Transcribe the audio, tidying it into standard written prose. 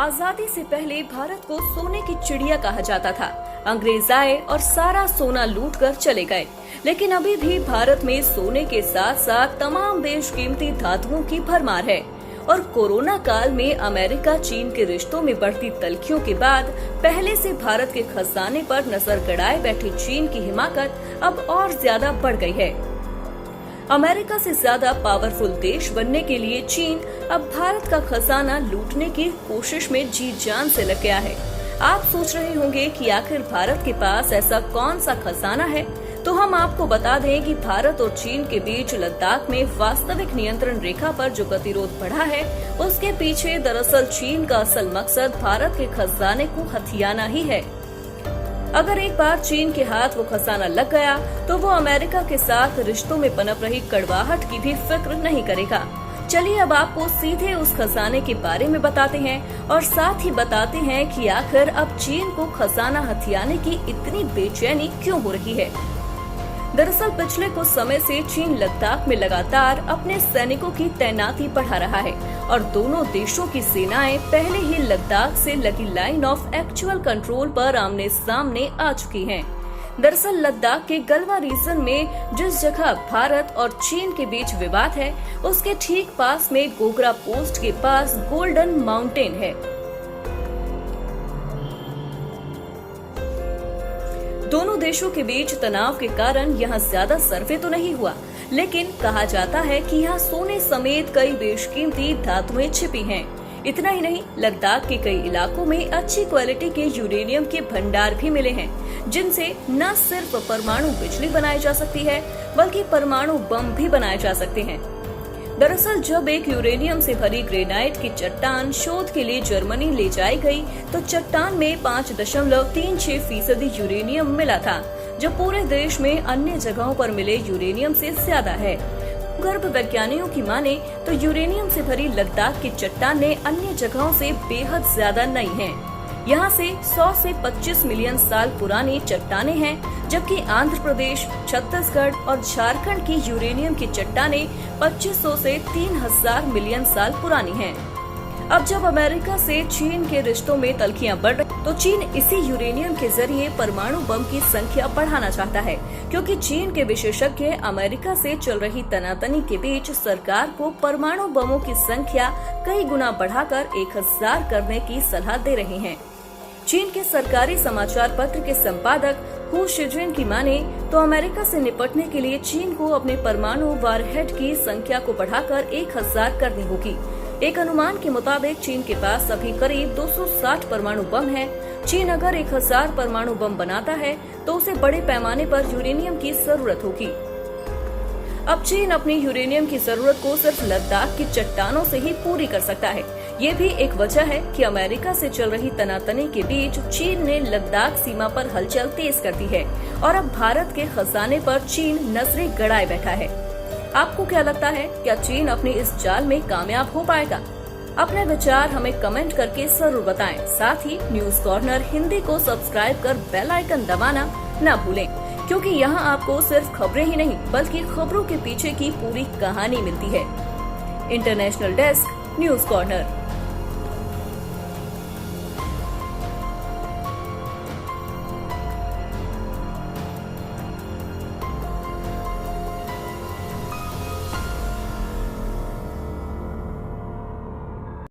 आजादी से पहले भारत को सोने की चिड़िया कहा जाता था। अंग्रेज आए और सारा सोना लूट कर चले गए, लेकिन अभी भी भारत में सोने के साथ साथ तमाम बेशकीमती धातुओं की भरमार है। और कोरोना काल में अमेरिका चीन के रिश्तों में बढ़ती तल्खियों के बाद पहले से भारत के खजाने पर नजर गड़ाए बैठे चीन की हिमाकत अब और ज्यादा बढ़ गई है। अमेरिका से ज्यादा पावरफुल देश बनने के लिए चीन अब भारत का खजाना लूटने की कोशिश में जी जान से लग गया है। आप सोच रहे होंगे कि आखिर भारत के पास ऐसा कौन सा खजाना है, तो हम आपको बता दें कि भारत और चीन के बीच लद्दाख में वास्तविक नियंत्रण रेखा पर जो गतिरोध बढ़ा है, उसके पीछे दरअसल चीन का असल मकसद भारत के खजाने को हथियाना ही है। अगर एक बार चीन के हाथ वो खजाना लग गया तो वो अमेरिका के साथ रिश्तों में पनप रही कड़वाहट की भी फिक्र नहीं करेगा। चलिए अब आपको सीधे उस खजाने के बारे में बताते हैं और साथ ही बताते हैं कि आखिर अब चीन को खजाना हथियाने की इतनी बेचैनी क्यों हो रही है। दरअसल पिछले कुछ समय से चीन लद्दाख में लगातार अपने सैनिकों की तैनाती बढ़ा रहा है और दोनों देशों की सेनाएं पहले ही लद्दाख से लगी लाइन ऑफ एक्चुअल कंट्रोल पर आमने सामने आ चुकी हैं। दरअसल लद्दाख के गलवा रीजन में जिस जगह भारत और चीन के बीच विवाद है, उसके ठीक पास में गोगरा पोस्ट के पास गोल्डन माउंटेन है। दोनों देशों के बीच तनाव के कारण यहाँ ज्यादा सर्वे तो नहीं हुआ, लेकिन कहा जाता है कि यहाँ सोने समेत कई बेशकीमती धातुएं छिपी हैं। इतना ही नहीं, लद्दाख के कई इलाकों में अच्छी क्वालिटी के यूरेनियम के भंडार भी मिले हैं, जिनसे न सिर्फ परमाणु बिजली बनाई जा सकती है, बल्कि परमाणु बम भी बनाए जा सकते हैं। दरअसल जब एक यूरेनियम से भरी ग्रेनाइट की चट्टान शोध के लिए जर्मनी ले जाई गई, तो चट्टान में 5.36% यूरेनियम मिला था, जो पूरे देश में अन्य जगहों पर मिले यूरेनियम से ज्यादा है। गर्भ वैज्ञानिकों की माने तो यूरेनियम से भरी लद्दाख की चट्टानें अन्य जगहों से बेहद ज्यादा नई हैं। यहाँ से 100 से 25 मिलियन साल पुरानी चट्टानें हैं, जबकि आंध्र प्रदेश, छत्तीसगढ़ और झारखंड की यूरेनियम की चट्टानें 2500 से 3000 मिलियन साल पुरानी हैं। अब जब अमेरिका से चीन के रिश्तों में तल्खियां बढ़ रही, तो चीन इसी यूरेनियम के जरिए परमाणु बम की संख्या बढ़ाना चाहता है, क्योंकि चीन के विशेषज्ञ अमेरिका से चल रही तनातनी के बीच सरकार को परमाणु बमों की संख्या कई गुना बढ़ाकर 1000 करने की सलाह दे रहे हैं। चीन के सरकारी समाचार पत्र के संपादक हु शिजिन की माने तो अमेरिका से निपटने के लिए चीन को अपने परमाणु वारहेड की संख्या को बढ़ाकर 1000 करनी होगी। एक अनुमान के मुताबिक चीन के पास अभी करीब 260 परमाणु बम है। चीन अगर 1000 परमाणु बम बनाता है तो उसे बड़े पैमाने पर यूरेनियम की जरूरत होगी। अब चीन अपनी यूरेनियम की जरूरत को सिर्फ लद्दाख की चट्टानों से ही पूरी कर सकता है। ये भी एक वजह है कि अमेरिका से चल रही तनातनी के बीच चीन ने लद्दाख सीमा पर हलचल तेज कर दी है और अब भारत के खजाने पर चीन नजरें गड़ाए बैठा है। आपको क्या लगता है, क्या चीन अपने इस जाल में कामयाब हो पाएगा? अपने विचार हमें कमेंट करके जरूर बताएं। साथ ही न्यूज कॉर्नर हिंदी को सब्सक्राइब कर बेल आइकन दबाना न भूलें, क्योंकि यहाँ आपको सिर्फ खबरें ही नहीं बल्कि खबरों के पीछे की पूरी कहानी मिलती है। International desk, news corner.